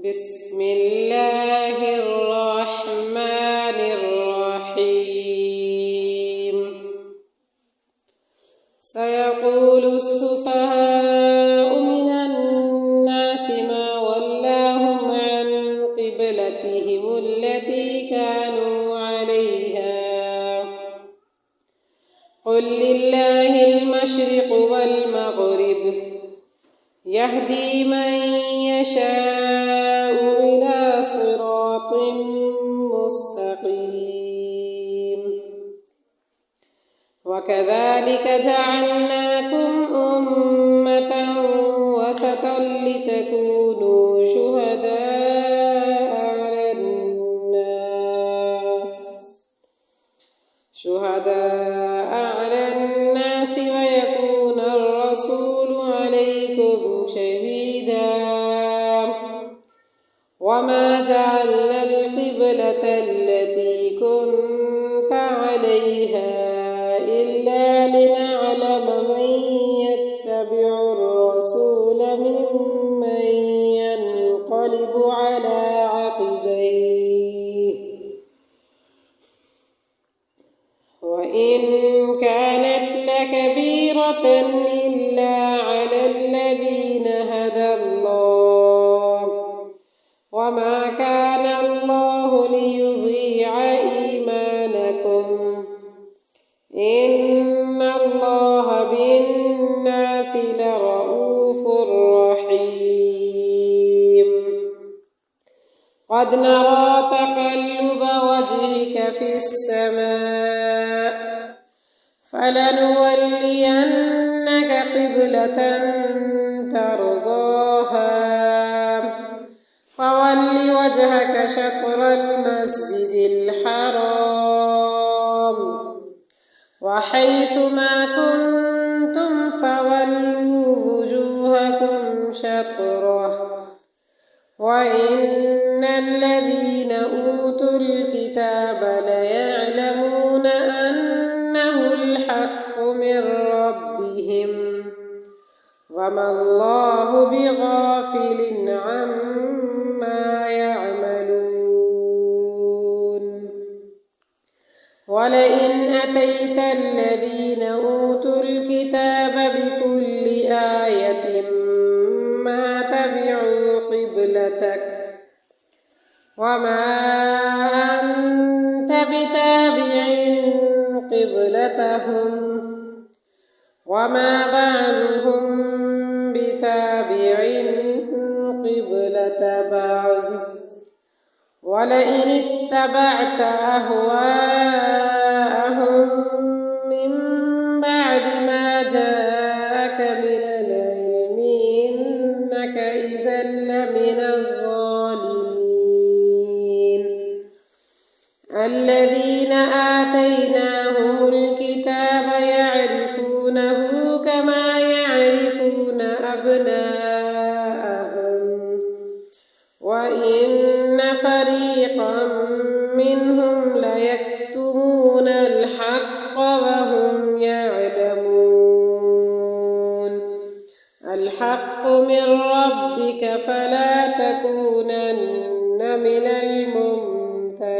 بسم الله الرحمن الرحيم. سيقول السفهاء من الناس ما ولاهم عن قبلتهم التي كانوا عليها قل لله المشرق والمغرب يهدي من يشاء إلى صراط مستقيم. وكذلك جعلناكم أمة وسطا لتكونوا شهداء على الناس ويكون الرسول عليكم شهيدا. وما جعلنا القبلة التي كنت عليها إلا لنعلم من يتبع الرسول ممن ينقلب على عقبيه وإن كانت لكبيرة إلا على الذين هدى الله وما كان الله ليضيع إيمانكم إن الله بالناس لرءوف رحيم. قد نرى تقلب وجهك في السماء فلنولينك قبلة ترضاها فول وجهك شطر المسجد الحرام وحيث ما كنتم فولوا وجوهكم شطره وإن الذين أوتوا الكتاب ليعلمون أنه الحق من ربهم وما الله بغافل عما يعملون. ولئن أتيت الذين أوتوا الكتاب بكل آية ما تبعوا قبلتك وما أنت بتابع قبلتهم وما بعضهم بتابع قبلة بعض ولئن اتبعت أهواءهم من بعد ما جاءك من العلم إنك إذا لمن الظالمين. الذين آتيناهم الكتاب يعرفونه كما يعرفون أبناءهم وإن فريقا منهم ليكتمون الحق وهم يعلمون. الحق من ربك فلا تكونن من الممترين.